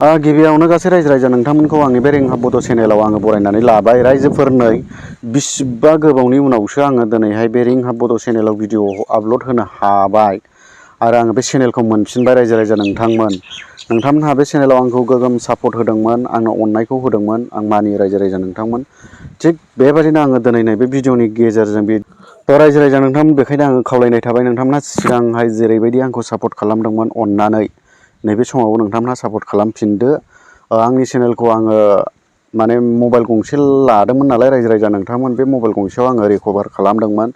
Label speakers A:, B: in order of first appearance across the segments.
A: गिबियावनो गासै रायजो नोंथांमोनखौ आंनि बे रिंहाब बड' चेनेलाव आङो बरायनानै लाबाय रायजोफोरनै बिसिबा गोबावनि उनावसो आङो दिनैहाय बे रिंहाब बड' चेनेलाव भिडिअ आपल'ड होनो हाबाय आरो आङो बे चेनेलखौ मोनफिनबाय रायजो नोंथांमोनहा बे चेनेलाव आंखौ गोगोम सापर्ट होदोंमोन आंनो अननायखौ होदोंमोन आं मानियो रायजो नोंथांमोन थिग बेबायदिनो आङो दिनै नैबे भिडिअनि गेजेरजों बे रायजो नोंथांमोन बेखायनो आङो खावलायनाय थाबाय नोंथांमोनहा सिगांहाय जेरैबायदि आंखौ सापर्ट खालामदोंमोन अननानै नैबे समावबो नोंथांमोनहा सापर्ट खालामफिनदो आंनि चेनेलखौ आङो माने मबाइल गंसे लादोंमोन नालाय रायजो नोंथांमोन बे मबाइल गंसेयाव आङो रिकभार खालामदोंमोन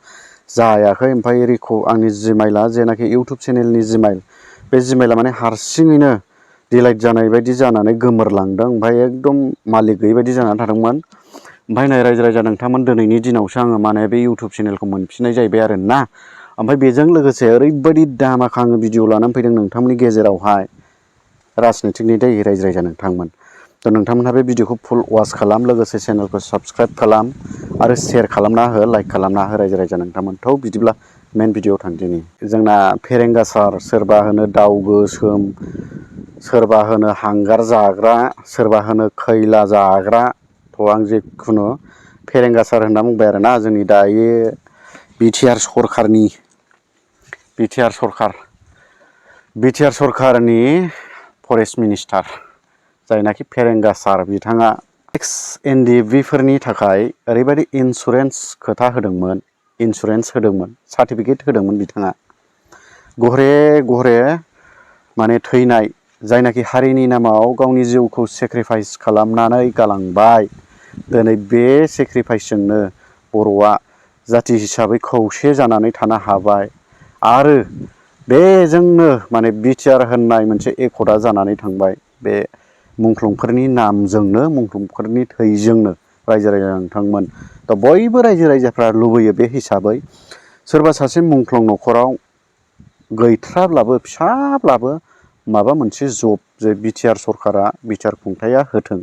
A: जायाखै ओमफ्राय आंनि जिमाइला जेनाखि इउटुब चेनेलनि जिमाइल बे जिमाइला माने हारसिङैनो डिलाइट जानाय बायदि जानानै गोमोरलांदों ओमफ्राय एकदम मालिक गैयै बायदि जानानै थादोंमोन ओमफ्राय नै रायजो नोंथांमोन दिनैनि दिनावसो आङो माने बे इउटुब चेनेलखौ मोनफिननाय जाहैबाय आरो ना ओमफ्राय बेजों लोगोसे ओरैबायदि दामाखा आङो भिडिअ लानानै फैदों नोंथांमोननि गेजेरावहाय राजनितिकनि दै रायजो नोंथांमोन थ' नोंथांमोनहा बे भिडिअखौ फुल वाच खालाम लोगोसे चेनेलखौ साबसक्राइब खालाम आरो शेयार खालामना हो लाइक खालामना हो रायजो नोंथांमोन थ' बिदिब्ला मेन भिडिअआव थांदिनि जोंना फेरेंगा सार सोरबा होनो दाउ गोसोम सोरबा होनो हांगार जाग्रा सोरबा होनो खैला जाग्रा थ' आं जिखुनु फेरेंगा सार होनना बुंबाय आरोना जोंनि दायो बिटिआर सरकारनि फरेस्ट मिनिस्टार जायनाखि फेरेंगा सार बिथाङा एक्स एनडिएफबि फोरनि थाखाय ओरैबायदि इन्सुरेन्स खोथा होदोंमोन सार्टिफिकेट होदोंमोन बिथाङा घरे माने थैनाय जायनाखि हारिनि नामाव गावनि जिउखौ सेक्रिफाइस खालामनानै गालांबाय दिनै बे सेक्रिफाइसजोंनो बर'आ जाथि हिसाबै खौसे जानानै थानो हाबाय आरो बेजोंनो माने बिटिआर होननाय मोनसे एकर्डआ जानानै थांबाय बे मुंख्लंफोरनि नामजोंनो मुंख्लंफोरनि थैजोंनो रायजो नोंथांमोन दा बयबो रायजो राजाफ्रा लुबैयो बे हिसाबै सोरबा सासे मुंख्लं न'खराव गैथ्राब्लाबो फिसाब्लाबो माबा मोनसे जब जे बिटिआर सरकारा बिटिआर खुंथाया होथों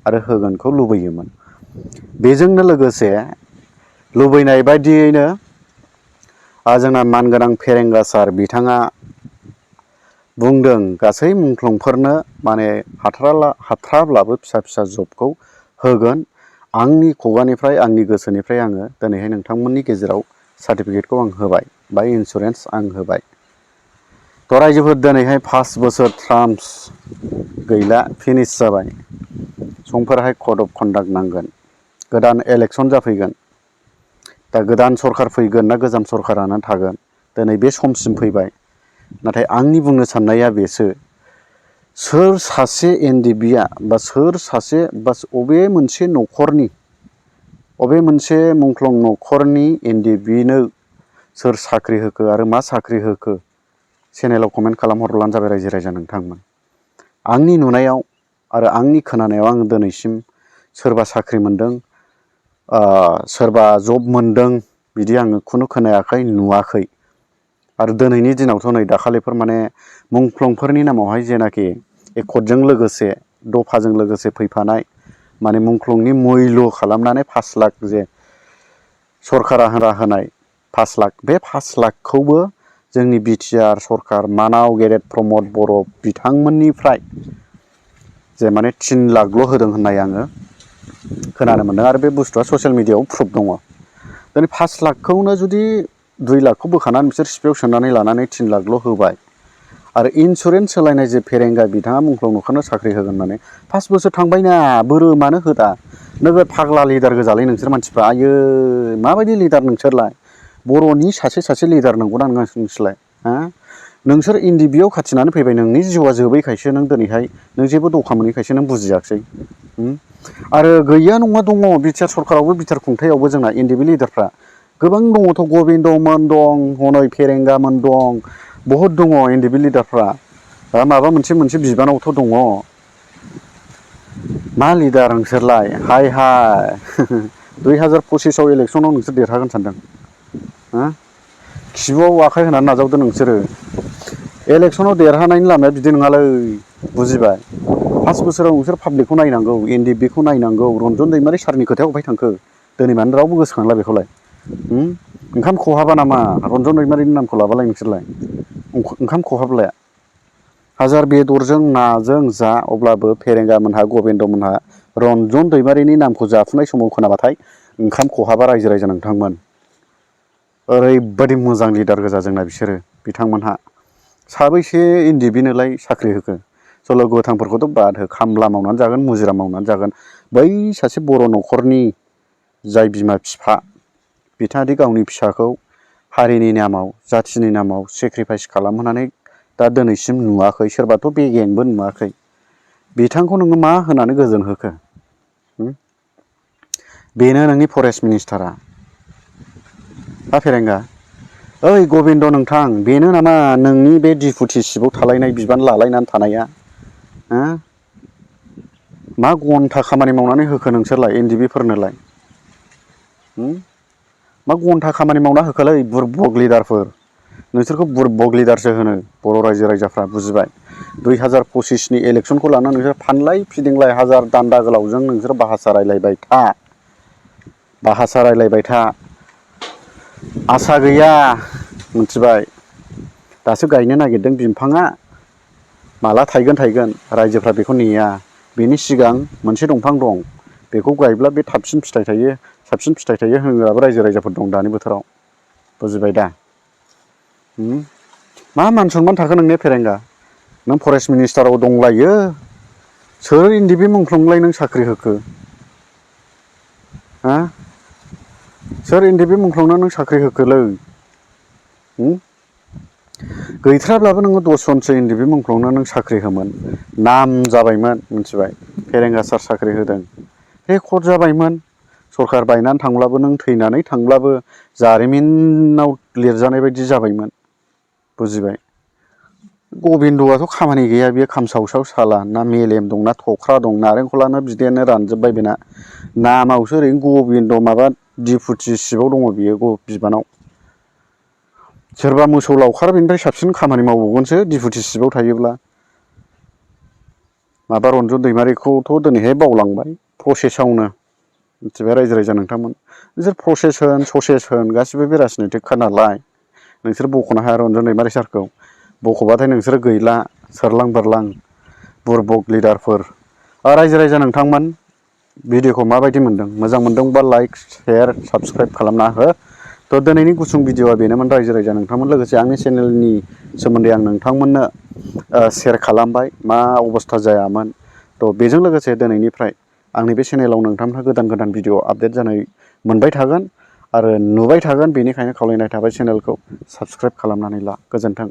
A: आरो होगोनखौ लुबैयोमोन बेजोंनो लोगोसे लुबैनाय बायदियैनो जोंना मानगोनां फेरेंगा सार बिथाङा बुंदों गासै मुंख्लंफोरनो माने हाथ्राब्लाबो फिसा फिसा जबखौ होगोन आंनि खुगानिफ्राय आंनि गोसोनिफ्राय आङो दिनैहाय नोंथांमोननि गेजेराव सार्टिफिकेटखौ आं होबाय बा इन्सुरेन्स आं होबाय थ' रायजोफोर दिनैहाय 5 बोसोर ट्राम्स गैला फिनिश जाबाय समफोरहाय कड अफ कन्डाक्ट नांगोन गोदान इलेक्सन जाफैगोन दा गोदान सरखार फैगोन ना गोजाम सरखारानो थागोन दिनै बे समसिम फैबाय नाथाय आंनि बुंनो साननाया बेसो सोर सासे एनडिएफबिआ बा सोर सासे बा अबे मोनसे मुंख्लं न'खरनि एनडिएफबिनो सोर साख्रि होखो आरो मा साख्रि होखो चेनेलाव कमेन्ट खालामहरब्लानो जाबाय रायजो नोंथांमोन आंनि नुनायाव आरो आंनि खोनानायाव आं दिनैसिम सोरबा साख्रि मोनदों सोरबा जब मोनदों बिदि आङो खुनु खोनायाखै नुवाखै आरो दिनैनि दिनावथ' नै दाखालिफोर माने मुंख्लंफोरनि नामावहाय जेनाखि एकर्डजों लोगोसे दफाजों लोगोसे फैफानाय माने मुंख्लंनि मैल्य खालामनानै 5 लाख जे सरकारा होनाय 5 लाख बे 5 लाखखौबो जोंनि बिटिआर सरकार मानाव गेदेर प्रमद बर' बिथांमोननिफ्राय जे माने 3 लाखल' होदों होननाय आङो खोनानो मोनदों आरो बे बुस्थुआ ससियेल मिडियाआव प्रुफ दङ दिनै 5 लाखखौनो जुदि 2 लाखखौ बोखानानै बिसोर सिफियाव सोनानै लानानै 3 लाखल' होबाय आरो इन्सुरेन्स होलायनाय जे फेरेंगा बिथाङा मुंख्लं न'खरनो साख्रि होगोन होननानै 5 बोसोर थांबायना बोरो मानो होदा नोगोद फाग्ला लिडार गोजालै नोंसोर मानसिफ्रा आयै माबायदि लिडार नोंसोरलाय बर'नि सासे लिडार नंगौना नङा नोंसोरलाय नोंसोर एनडिएफबिआव खाथिनानै फैबाय नोंनि जिउआ जोबैखायसो नों दिनैहाय नों जेबो दखा मोनैखायसो नों बुजियाखिसै आरो गैया नङा दङ बिटिआर सरकारावबो बिटिआर खुंथायावबो जोंना एनडिएफबि लिडारफ्रा गोबां दङथ' गबिन्दमोन दं हनै फेरेंगामोन दं बहुद दङ एनडिएफबि लिडारफ्रा माबा मोनसे बिबानावथ' दङ मा लिडार नोंसोरलाय हाय 2025आव इलेक्सनाव नोंसोर देरहागोन सानदों खिबुआव आखाइ होनानै नाजावदो नोंसोरो इलेक्सनाव देरहानायनि लामाया बिदि नङालै बुजिबाय 5 बोसोराव नोंसोर पाब्लिकखौ नायनांगौ एनडिएफबिखौ नायनांगौ रन्जन दैमारि सारनि खोथाया अबेहाय थांखो दिनै मानो रावबो गोसोखांला बेखौलाय ओंखाम खहाबा नामा रन्जन दैमारिनि नामखौ लाबालाय नोंसोरलाय ओंखाम खहाबलाया हाजार बेदरजों नाजों जा अब्लाबो फेरेंगा मोनहा गबिन्द मोनहा रन्जन दैमारिनि नामखौ जाफुनाय समाव खोनाबाथाय ओंखाम खहाबा रायजो राजा नोंथांमोन। ओरैबायदि मोजां लिडार गोजा जोंना बिसोरो बिथांमोनहा। साबैसे एनडिएफबिनोलाय साख्रि होखो? सल' गोथांफोरखौथ' बाद हो, खामला मावनानै जागोन, मुजिरा मावनानै जागोन। बै सासे बर' न'खरनि जाय बिमा बिफा बिथाङादि गावनि फिसाखौ हारिनि नामाव जाथिनि नामाव सेक्रिफाइस खालामहोनानै दा दिनैसिम नुवाखै, सोरबाथ' बेगेंबो नुवाखै। बिथांखौ नोङो मा होनानै गोजोन होखो? बेनो नोंनि फरेस्ट मिनिस्टारा। हा फेरेंगा, ओइ गबिन्द नोंथां, बेनो नामा नोंनि बे डिपुटि सिबाव थालायनाय बिबान लालायनानै थानाया? हो? मा घन्टा खामानि मावनानै होखो नोंसोरलाय एनडिएफबिफोरनोलाय? मा घन्टा खामानि मावना होखोलै बुरबक लिडारफोर? नोंसोरखौ बुरबक लिडारसो होनो बर' रायजो राजाफ्रा, बुजिबाय? 2025नि इलेक्सनखौ लानानै नोंसोर फानलाय फिदिंलाय हाजार दान्दा गोलावजों नोंसोर भाषा रायलायबाय था। भाषा रायलायबाय था। आसा गैया, मिथिबाय? दासो गायनो नागिरदों बिफाङा, माला थायगोन थायगोन, रायजोफ्रा बेखौ नेया। बेनि सिगां मोनसे दंफां दं, बेखौ गायब्ला बे थाबसिन फिथाइ थायो, साबसिन फिथाइ थायो होनग्राबो रायजो राजाफोर दं दानि बोथोराव, बुजिबाय दा? मा मान सनमान थाखो नोंनिया फेरेंगा? नों फरेस्ट मिनिस्टाराव दंलायो, सोर एनडिएफबि मुंख्लंलाय नों साख्रि होखो? हा? सोर एनडिएफबि मुंख्लंनो नों साख्रि होखोलै? गैथ्राब्लाबो नोङो 10 जनसो एनडिएफबि मुंख्लंनो नों साख्रि होमोन, नाम जाबायमोन, मिथिबाय? फेरेंगा सार साख्रि होदों, रेकर्ड जाबायमोन। सरखार बायनानै थांब्लाबो, नों थैनानै थांब्लाबो जारिमिनाव लिरजानाय बायदि जाबायमोन, बुजिबाय? गबिन्दआथ' खामानि गैया, बेयो खामसावसाव साला, ना मेलेम दं ना थख्रा दं, नारेंखलानो बिदैयानो रानजोब्बाय बेना। नामावसो ओरैनो गबिन्द माबा डिपुटि सिबाव दङ बियो बिबानाव। सोरबा मोसौ लावखार बेनिफ्राय साबसिन खामानि मावबावगोनसो डिपुटि सिबाव थायोब्ला। माबा रन्जन दैमारिखौथ' दिनैहाय बावलांबाय प्रसेसआवनो, मिथिबाय रायजो राजा नोंथांमोन? नोंसोर प्रसेस होन ससेस होन गासिबो बे राजनितिकखा नालाय, नोंसोर बख'नो हाया रन्जन दैमारि सारखौ। बख'बाथाय नोंसोरो गैला, सोरलां बोरलां बुरबक लिडारफोर। रायजो राजा नोंथांमोन, भिडिअखौ माबायदि मोनदों? मोजां मोनदोंबा लाइक, शेयार, साबस्क्राइब खालामना हो। थ' दिनैनि गुसुं भिडिअआ बेनोमोन रायजो राजा नोंथांमोन। लोगोसे आंनि चेनेलनि सोमोन्दै आं नोंथांमोननो शेयार खालामबाय, मा अबस्था जायामोन। थ' बेजों लोगोसे दिनैनिफ्राय आंनि बे चेनेलाव नोंथांमोनहा गोदान गोदान भिडिअ आपडेट जानाय मोनबाय थागोन आरो नुबाय थागोन। बेनिखायनो खावलायनाय थाबाय चेनेलखौ साबस्क्राइब खालामनानै ला। गोजोन्थों।